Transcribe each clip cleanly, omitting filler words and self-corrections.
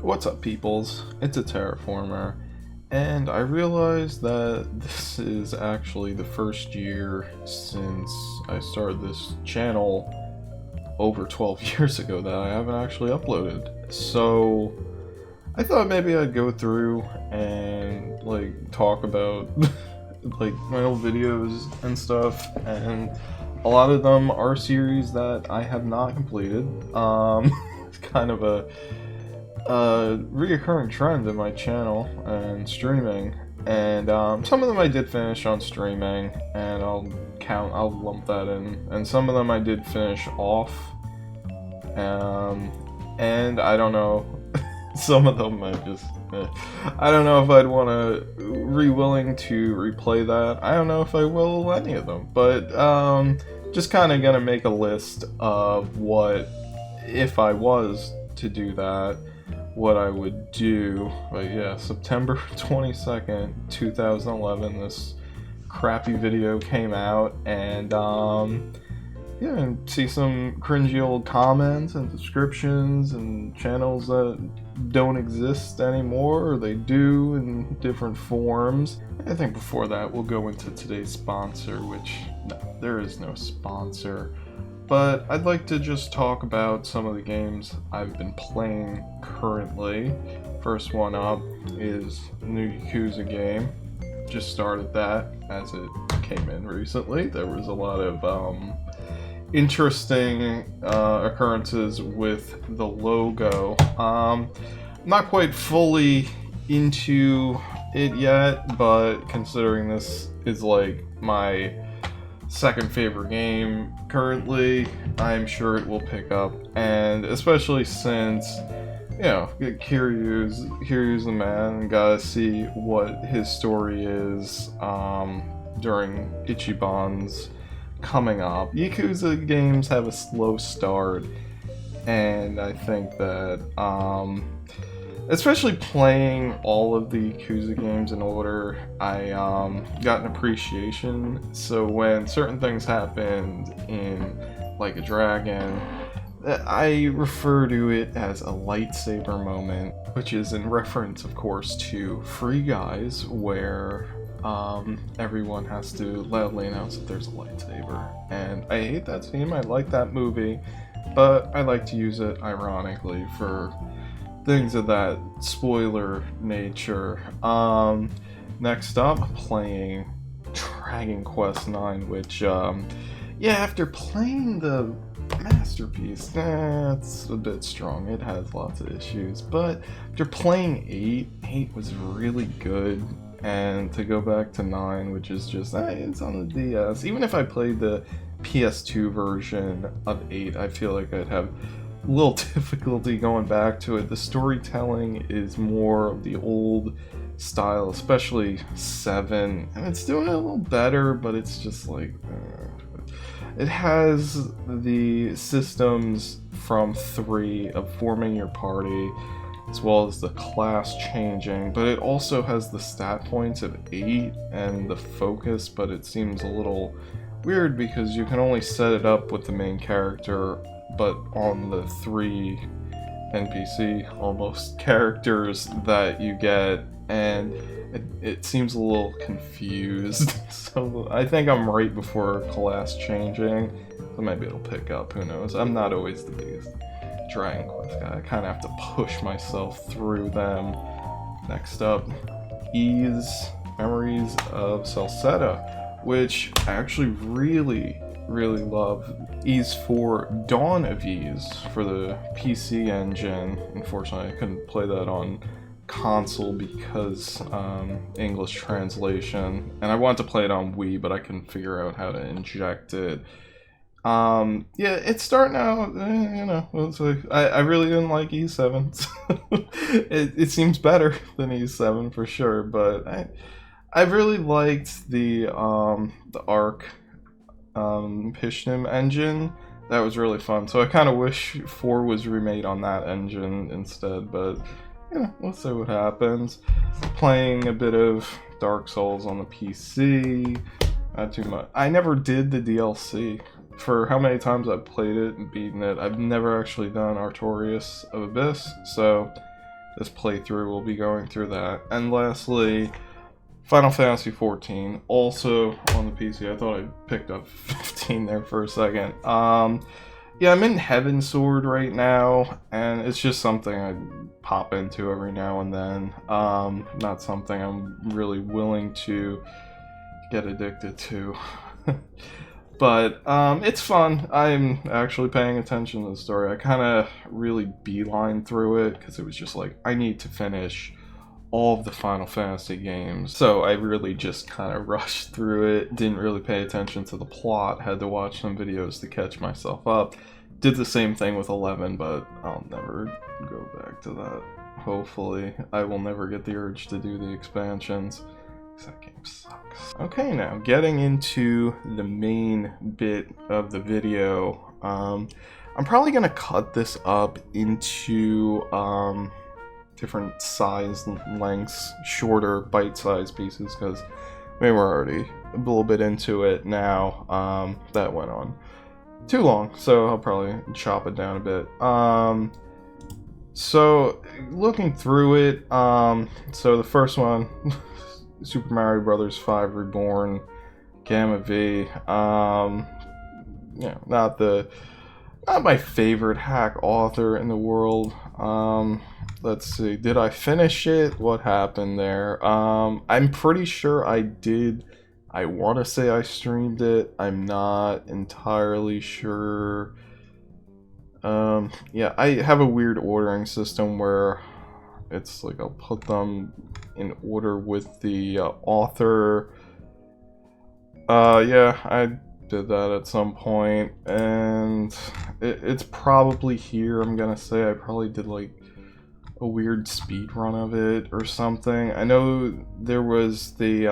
What's up, peoples? It's a terraformer, and I realized that this is actually the first year since I started this channel over 12 years ago that I haven't actually uploaded. So I thought maybe I'd go through and talk about my old videos and stuff, and a lot of them are series that I have not completed. It's kind of a reoccurring trend in my channel and streaming, and some of them I did finish on streaming, and I'll lump that in, and some of them I did finish off, and I don't know, some of them I just, I don't know if I'd want to willing to replay that. I don't know if I will any of them, but just kind of gonna make a list of what, if I was to do that, what I would do. But yeah, September 22nd, 2011, this crappy video came out, and yeah, and see some cringy old comments and descriptions and channels that don't exist anymore, or they do in different forms. I think before that we'll go into today's sponsor, which, no, there is no sponsor. But I'd like to just talk about some of the games I've been playing currently. First one up is the new Yakuza game. Just started that as it came in recently. There was a lot of interesting occurrences with the logo. Not quite fully into it yet, but considering this is like my second favorite game currently, I'm sure it will pick up, and especially since, you know, Kiryu's the man, and gotta see what his story is during Ichiban's coming up. Yakuza games have a slow start, and I think that especially playing all of the Yakuza games in order, I got an appreciation. So when certain things happened in Like a Dragon, I refer to it as a lightsaber moment, which is in reference, of course, to Free Guys, where everyone has to loudly announce that there's a lightsaber. And I hate that scene. I like that movie, but I like to use it ironically for things of that spoiler nature. Next up, playing Dragon Quest IX, which, yeah, after playing the Masterpiece, it's a bit strong. It has lots of issues, but after playing 8 was really good, and to go back to 9, which is just, it's on the DS. Even if I played the PS2 version of 8, I feel like I'd have little difficulty going back to it. The storytelling is more of the old style, especially 7, and it's doing it a little better, but it's just like, it has the systems from 3 of forming your party, as well as the class changing, but it also has the stat points of 8 and the focus, but it seems a little weird because you can only set it up with the main character, but on the 3 NPC almost characters that you get, and it seems a little confused. So I think I'm right before class changing, so maybe it'll pick up, who knows. I'm not always the biggest Dragon Quest guy. I kind of have to push myself through them. Next up, Memories of Salsetta, which I actually really love. Ys 4 Dawn of Ys for the PC engine. Unfortunately, I couldn't play that on console because English translation, and I wanted to play it on Wii, but I couldn't figure out how to inject it. Yeah, it's starting out, you know, it's like, I really didn't like E7. It seems better than E7 for sure, but I really liked the Arc Pishnim engine. That was really fun, so I kind of wish 4 was remade on that engine instead, but yeah, let's see what happens. Playing a bit of Dark Souls on the PC, not too much. I never did the DLC. For how many times I've played it and beaten it, I've never actually done Artorias of Abyss, so this playthrough will be going through that. And lastly, Final Fantasy XIV, also on the PC. I thought I picked up 15 there for a second. Yeah, I'm in Heaven Sword right now, and it's just something I pop into every now and then. Not something I'm really willing to get addicted to. But it's fun. I'm actually paying attention to the story. I kind of really beeline through it because it was just like, I need to finish all of the Final Fantasy games. So I really just kind of rushed through it, didn't really pay attention to the plot, had to watch some videos to catch myself up. Did the same thing with 11, but I'll never go back to that. Hopefully. I will never get the urge to do the expansions. That game sucks. Okay, now getting into the main bit of the video. I'm probably gonna cut this up into different size lengths, shorter bite-sized pieces, because maybe we're already a little bit into it now. That went on too long, so I'll probably chop it down a bit. So looking through it, so the first one, Super Mario Brothers 5 Reborn, Gamma V. You know, not my favorite hack author in the world. Let's see, did I finish it? What happened there? I'm pretty sure I did. I want to say I streamed it. I'm not entirely sure. Yeah, I have a weird ordering system where it's like I'll put them in order with the author. Yeah, I did that at some point, and it's probably here. I'm gonna say I probably did like a weird speed run of it or something. I know there was the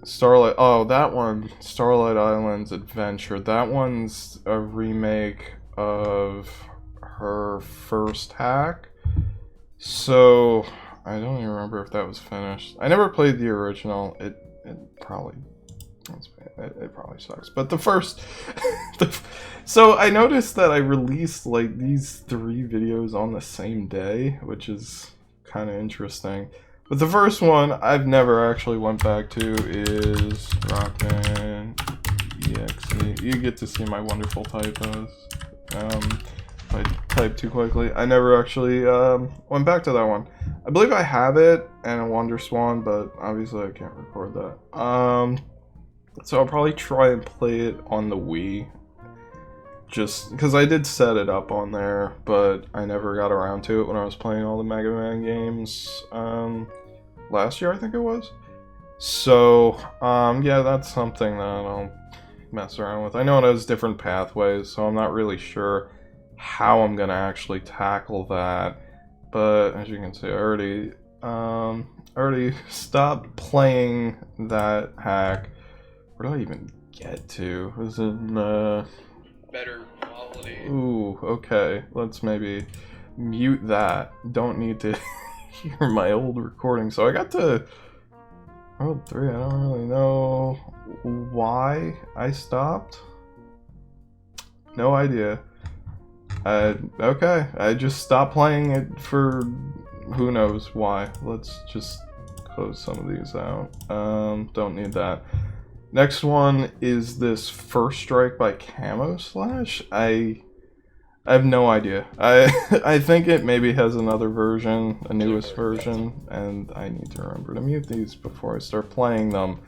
Starlight. Oh, that one, Starlight Islands Adventure. That one's a remake of her first hack. So I don't even remember if that was finished. I never played the original. It probably sucks. But the first, so I noticed that I released like these 3 videos on the same day, which is kind of interesting. But the first one I've never actually went back to is Rockman EXE. You get to see my wonderful typos. If I type too quickly. I never actually went back to that one. I believe I have it and a Wonder Swan, but obviously I can't record that. So I'll probably try and play it on the Wii. Just because I did set it up on there, but I never got around to it when I was playing all the Mega Man games last year, I think it was. So, yeah, that's something that I'll mess around with. I know it has different pathways, so I'm not really sure how I'm gonna actually tackle that. But as you can see, I already stopped playing that hack. Where do I even get to? Was it better quality? Ooh, okay. Let's maybe mute that. Don't need to hear my old recording. So I got to World 3. I don't really know why I stopped. No idea. Okay, I just stopped playing it for who knows why. Let's just close some of these out. Don't need that. Next one is this First Strike by Camo Slash. I have no idea. I think it maybe has another version, a newest version, and I need to remember to mute these before I start playing them.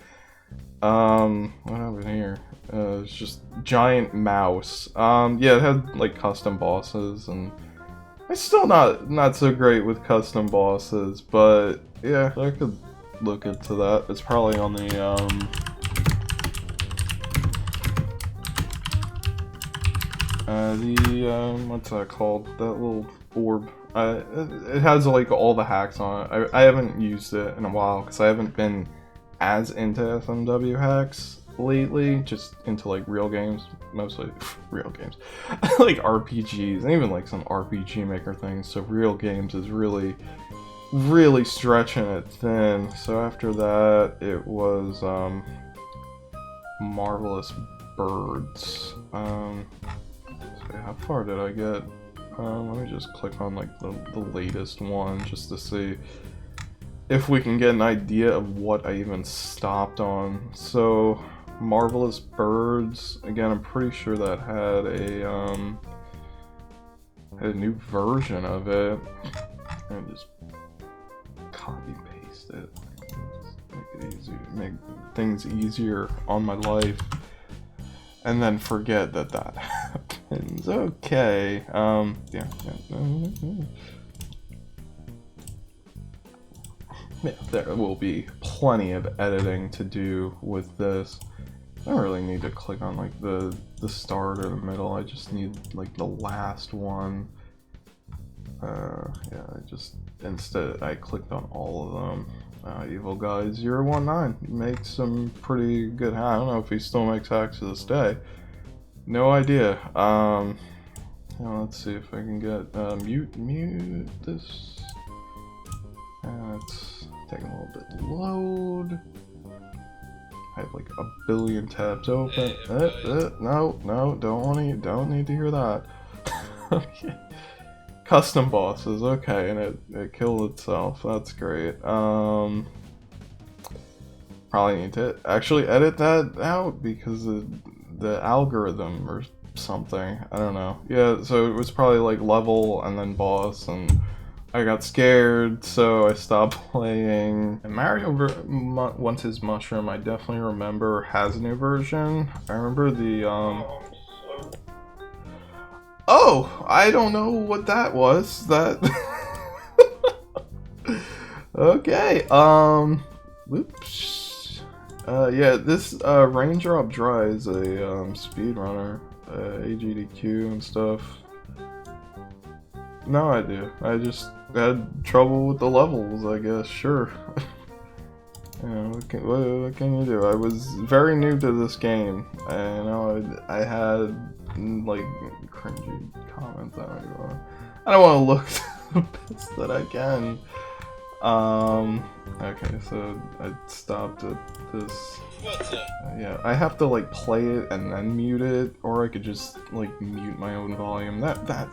What happened here? It's just Giant Mouse. Yeah, it had like custom bosses, and I'm still not so great with custom bosses, but yeah, I could look into that. It's probably on the what's that called? That little orb. It has like all the hacks on it. I haven't used it in a while because I haven't been as into FMW hacks lately, just into like real games, mostly real games, like RPGs, and even like some RPG Maker things. So real games is really stretching it thin. So after that, it was Marvelous Birds. So how far did I get? Let me just click on like the latest one just to see if we can get an idea of what I even stopped on. So, Marvelous Birds, again, I'm pretty sure that had a new version of it. And just copy paste it. Just make it easier, make things easier on my life. And then forget that that happens. Okay, yeah. Yeah, there will be plenty of editing to do with this. I don't really need to click on like the start or the middle. I just need like the last one. Yeah, instead I clicked on all of them. Evil Guy 019 makes some pretty good. I don't know if he still makes hacks to this day. No idea. Let's see if I can get mute this. It's taking a little bit to load. I have like a billion tabs open. No, don't need to hear that. Okay. Custom bosses, okay, and it killed itself. That's great. Probably need to actually edit that out because the algorithm or something. I don't know. Yeah, so it was probably like level and then boss, and I got scared, so I stopped playing. And Mario Wants His Mushroom, I definitely remember, has a new version. I remember the Oh, I don't know what that was. That okay. Whoops. Yeah, this Raindrop Dry is a speedrunner, AGDQ and stuff. No idea. I just had trouble with the levels, I guess. Sure. Yeah, what can you do? I was very new to this game, and I had like cringy comments. I don't want to look the best that I can. Okay, so I stopped at this. Yeah, I have to like play it and then mute it, or I could just like mute my own volume. That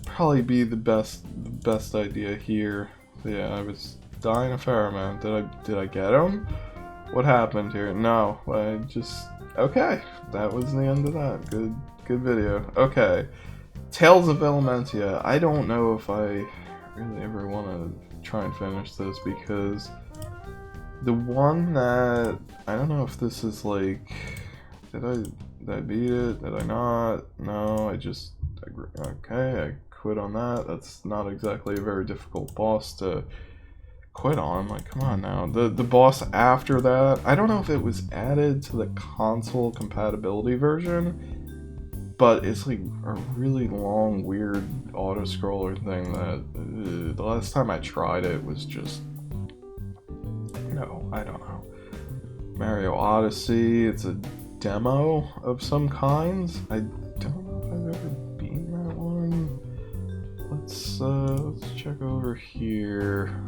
probably be the best idea here. So yeah, I was dying a fair amount. Did I get him? What happened here? No, I just okay. That was the end of that. Good video. Okay, Tales of Elementia. I don't know if I really ever want to try and finish this because the one that I don't know if this is like did I beat it? Did I not? No, okay. I quit on that. That's not exactly a very difficult boss to quit on. Like, come on now. The boss after that, I don't know if it was added to the console compatibility version, but it's like a really long, weird auto-scroller thing that the last time I tried it was just no, I don't know. Mario Odyssey, it's a demo of some kinds. I don't know if I've ever beaten that one. Let's check over here.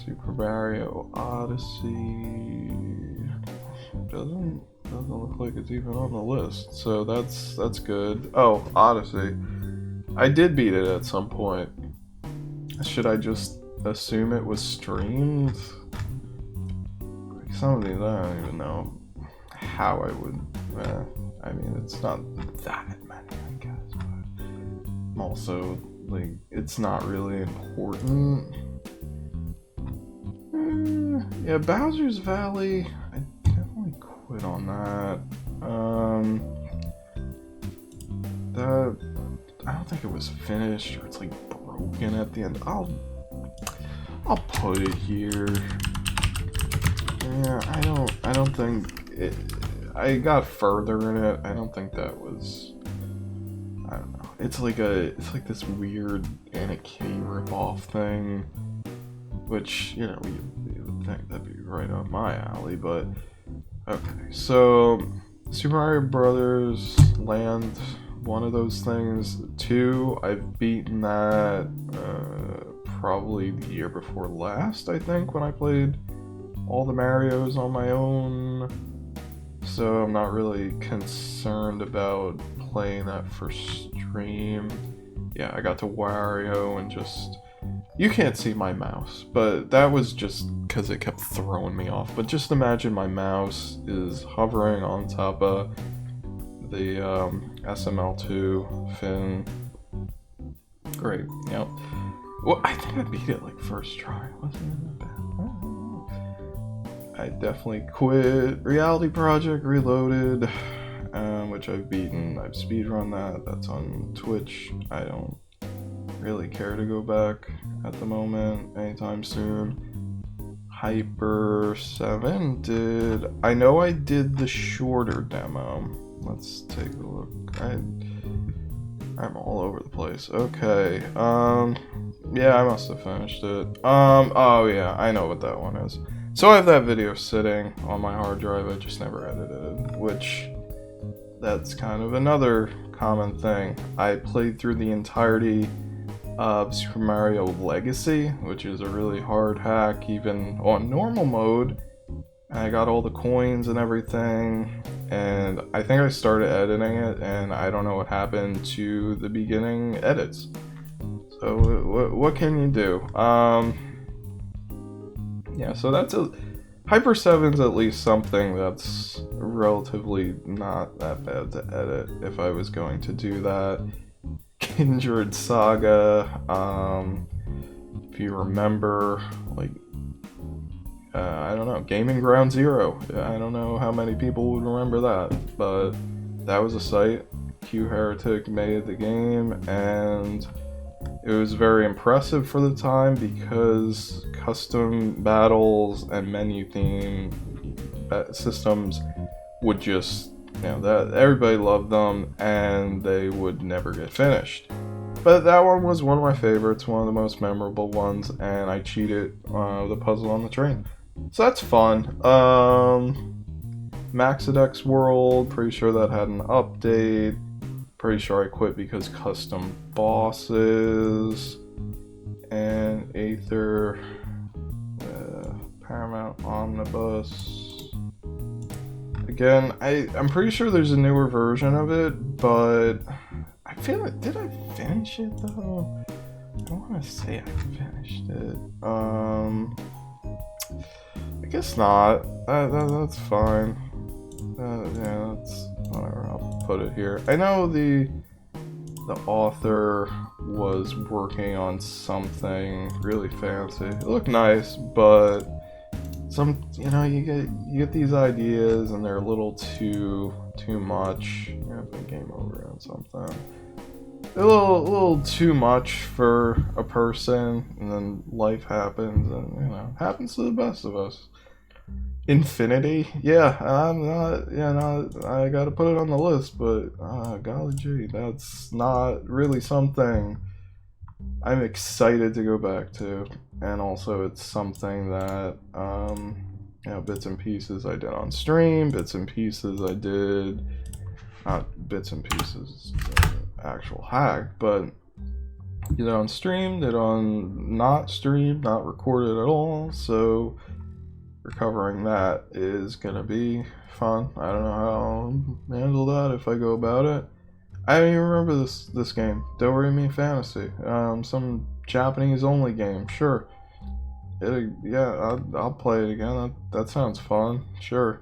Super Mario Odyssey doesn't look like it's even on the list, so that's good. Oh, Odyssey. I did beat it at some point. Should I just assume it was streamed? Like some of these, I don't even know how I would. I mean, it's not that many, I guess, but I'm also like, it's not really important. Yeah, Bowser's Valley, I definitely quit on that. I don't think it was finished, or it's like broken at the end. I'll put it here. Yeah, I don't think it, I got further in it. I don't think that was, I don't know. It's like this weird Anna Kitty ripoff thing, which, you know, you would think that'd be right up my alley, but okay. So Super Mario Brothers Land, one of those things. 2, I've beaten that probably the year before last, I think, when I played all the Marios on my own. So I'm not really concerned about playing that for stream. Yeah, I got to Wario and just... You can't see my mouse, but that was just because it kept throwing me off. But just imagine my mouse is hovering on top of the SML2 fin. Great, yep. Well, I think I beat it like first try. Wasn't it bad? I definitely quit Reality Project Reloaded, which I've beaten. I've speedrun that. That's on Twitch. I don't really care to go back at the moment anytime soon. Hyper 7 did... I know I did the shorter demo. Let's take a look. I'm all over the place. Okay. Yeah, I must have finished it. Oh yeah, I know what that one is. So I have that video sitting on my hard drive. I just never edited, which that's kind of another common thing. I played through the entirety of Super Mario Legacy, which is a really hard hack even on normal mode. I got all the coins and everything, and I think I started editing it, and I don't know what happened to the beginning edits. So what can you do? Yeah, so that's a... Hyper 7's at least something that's relatively not that bad to edit if I was going to do that. Kindred Saga, if you remember, like, I don't know, Gaming Ground Zero. I don't know how many people would remember that, but that was a site. Q Heretic made the game, and it was very impressive for the time because custom battles and menu theme systems would just, you know, that everybody loved them and they would never get finished. But that one was one of my favorites, one of the most memorable ones, and I cheated the puzzle on the train. So that's fun. Maxidex World, pretty sure that had an update. Pretty sure I quit because custom bosses. And Aether, Paramount Omnibus. Again, I'm pretty sure there's a newer version of it, but I feel like, did I finish it though? I want to say I finished it. I guess not. That's fine. Yeah, that's whatever. I'll put it here. I know the author was working on something really fancy. It looked nice, but some, you know, you get these ideas and they're a little too much. You have the game over on something. A little too much for a person, and then life happens, and you know, happens to the best of us. Infinity, yeah, I'm not, you know, I gotta put it on the list, but golly gee, that's not really something I'm excited to go back to, and also it's something that, you know, bits and pieces I did on stream, bits and pieces I did, not bits and pieces, actual hack, but did on stream, did on not stream, not recorded at all, so recovering that is gonna be fun. I don't know how I'll handle that if I go about it. I don't even remember this game, Doremi Fantasy, some Japanese only game, sure. Yeah, I'll play it again, that sounds fun, sure.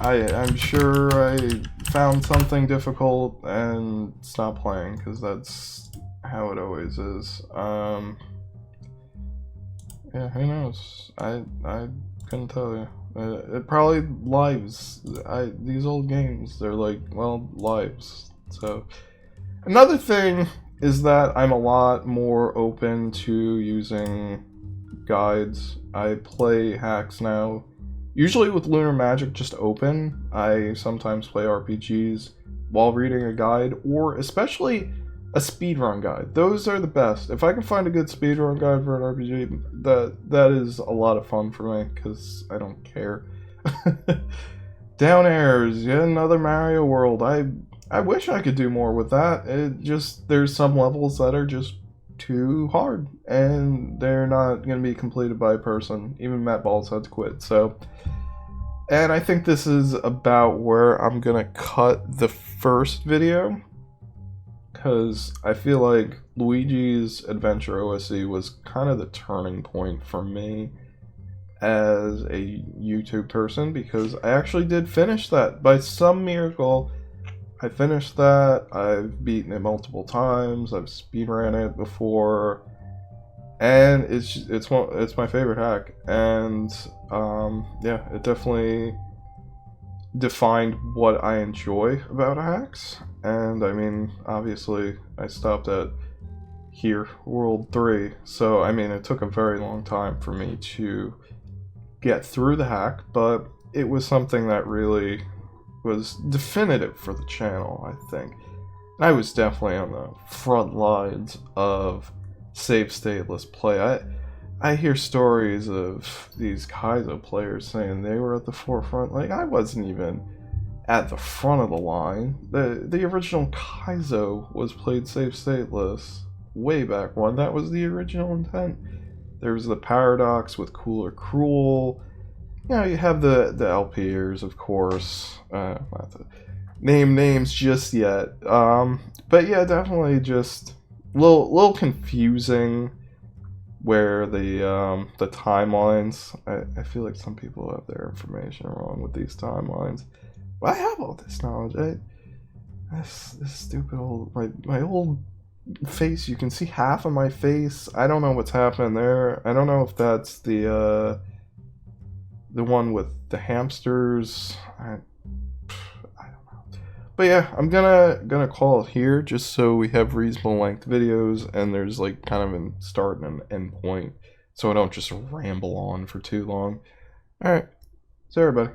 I'm sure I found something difficult and stopped playing, because that's how it always is. Yeah, who knows? I couldn't tell you. It probably lives. These old games, they're like, well, lives. So, another thing is that I'm a lot more open to using guides. I play hacks now, usually with Lunar Magic just open. I sometimes play RPGs while reading a guide, or especially a speedrun guide. Those are the best. If I can find a good speedrun guide for an RPG, that is a lot of fun for me, because I don't care. Down Airs, yet another Mario World. I wish I could do more with that. It just, there's some levels that are just too hard, and they're not going to be completed by a person. Even Matt Balls had to quit, so... And I think this is about where I'm gonna cut the first video, because I feel like Luigi's Adventure OSE was kind of the turning point for me as a YouTube person, because I actually did finish that. By some miracle, I finished that. I've beaten it multiple times. I've speedrun it before, and it's my favorite hack. And yeah, it definitely defined what I enjoy about hacks. And I mean, obviously, I stopped at here, World 3. So I mean, it took a very long time for me to get through the hack, but it was something that really was definitive for the channel, I think. And I was definitely on the front lines of save stateless play. I hear stories of these Kaizo players saying they were at the forefront. Like, I wasn't even at the front of the line. The original Kaizo was played save stateless way back when. That was the original intent. There was the paradox with Cool or Cruel. You know, you have the LPers, of course. Not to name names just yet. But yeah, definitely just little confusing where the timelines. I feel like some people have their information wrong with these timelines. But I have all this knowledge. This stupid old my old face. You can see half of my face. I don't know what's happening there. I don't know if that's the one with the hamsters. I don't know. But yeah, I'm gonna call it here, just so we have reasonable length videos and there's like kind of a start and an end point, so I don't just ramble on for too long. All right, so everybody.